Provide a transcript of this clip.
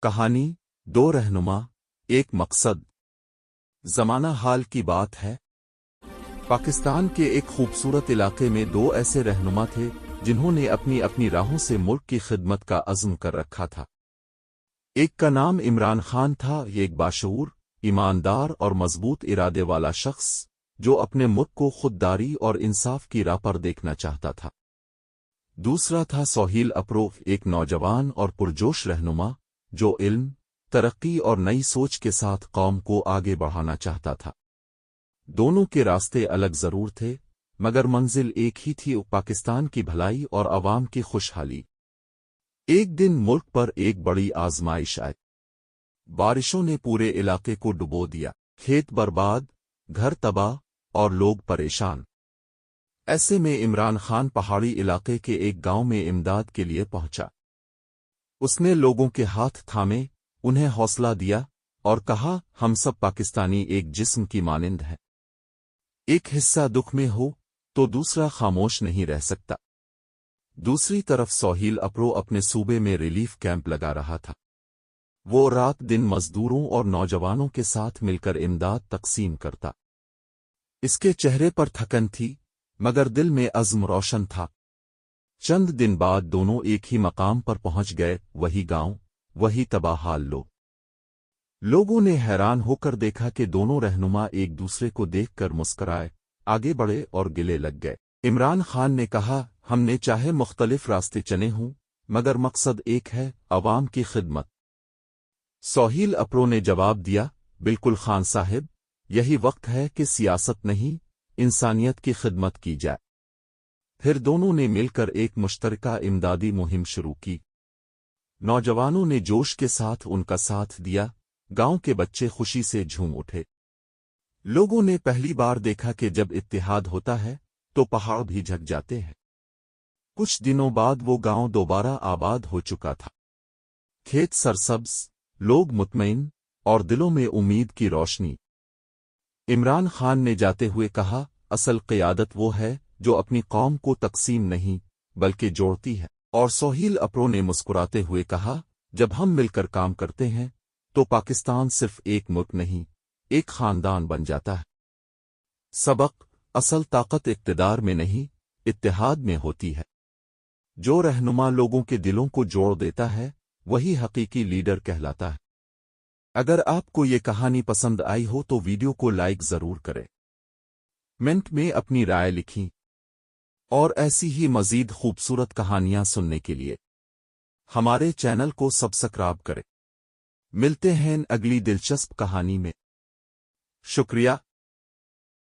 کہانی دو رہنما ایک مقصد۔ زمانہ حال کی بات ہے، پاکستان کے ایک خوبصورت علاقے میں دو ایسے رہنما تھے جنہوں نے اپنی اپنی راہوں سے ملک کی خدمت کا عزم کر رکھا تھا۔ ایک کا نام عمران خان تھا، یہ ایک باشعور، ایماندار اور مضبوط ارادے والا شخص جو اپنے ملک کو خودداری اور انصاف کی راہ پر دیکھنا چاہتا تھا۔ دوسرا تھا سہیل اپرو، ایک نوجوان اور پرجوش رہنما جو علم، ترقی اور نئی سوچ کے ساتھ قوم کو آگے بڑھانا چاہتا تھا۔ دونوں کے راستے الگ ضرور تھے، مگر منزل ایک ہی تھی، پاکستان کی بھلائی اور عوام کی خوشحالی۔ ایک دن ملک پر ایک بڑی آزمائش آئی۔ بارشوں نے پورے علاقے کو ڈبو دیا، کھیت برباد، گھر تباہ اور لوگ پریشان۔ ایسے میں عمران خان پہاڑی علاقے کے ایک گاؤں میں امداد کے لیے پہنچا۔ اس نے لوگوں کے ہاتھ تھامے، انہیں حوصلہ دیا اور کہا، ہم سب پاکستانی ایک جسم کی مانند ہیں۔ ایک حصہ دکھ میں ہو تو دوسرا خاموش نہیں رہ سکتا۔ دوسری طرف سہیل اپرو اپنے صوبے میں ریلیف کیمپ لگا رہا تھا۔ وہ رات دن مزدوروں اور نوجوانوں کے ساتھ مل کر امداد تقسیم کرتا۔ اس کے چہرے پر تھکن تھی، مگر دل میں عزم روشن تھا۔ چند دن بعد دونوں ایک ہی مقام پر پہنچ گئے، وہی گاؤں، وہی تباہ حال لوگ۔ لوگوں نے حیران ہو کر دیکھا کہ دونوں رہنما ایک دوسرے کو دیکھ کر مسکرائے، آگے بڑھے اور گلے لگ گئے۔ عمران خان نے کہا، ہم نے چاہے مختلف راستے چنے ہوں، مگر مقصد ایک ہے، عوام کی خدمت۔ سہیل اپرو نے جواب دیا، بالکل خان صاحب، یہی وقت ہے کہ سیاست نہیں، انسانیت کی خدمت کی جائے۔ پھر دونوں نے مل کر ایک مشترکہ امدادی مہم شروع کی۔ نوجوانوں نے جوش کے ساتھ ان کا ساتھ دیا، گاؤں کے بچے خوشی سے جھوم اٹھے۔ لوگوں نے پہلی بار دیکھا کہ جب اتحاد ہوتا ہے تو پہاڑ بھی جھک جاتے ہیں۔ کچھ دنوں بعد وہ گاؤں دوبارہ آباد ہو چکا تھا، کھیت سرسبز، لوگ مطمئن اور دلوں میں امید کی روشنی۔ عمران خان نے جاتے ہوئے کہا، اصل قیادت وہ ہے جو اپنی قوم کو تقسیم نہیں بلکہ جوڑتی ہے۔ اور سہیل اپرو نے مسکراتے ہوئے کہا، جب ہم مل کر کام کرتے ہیں تو پاکستان صرف ایک ملک نہیں، ایک خاندان بن جاتا ہے۔ سبق: اصل طاقت اقتدار میں نہیں، اتحاد میں ہوتی ہے۔ جو رہنما لوگوں کے دلوں کو جوڑ دیتا ہے وہی حقیقی لیڈر کہلاتا ہے۔ اگر آپ کو یہ کہانی پسند آئی ہو تو ویڈیو کو لائک ضرور کریں، کمنٹ میں اپنی رائے لکھیں، اور ایسی ہی مزید خوبصورت کہانیاں سننے کے لیے ہمارے چینل کو سبسکرائب کریں۔ ملتے ہیں اگلی دلچسپ کہانی میں۔ شکریہ۔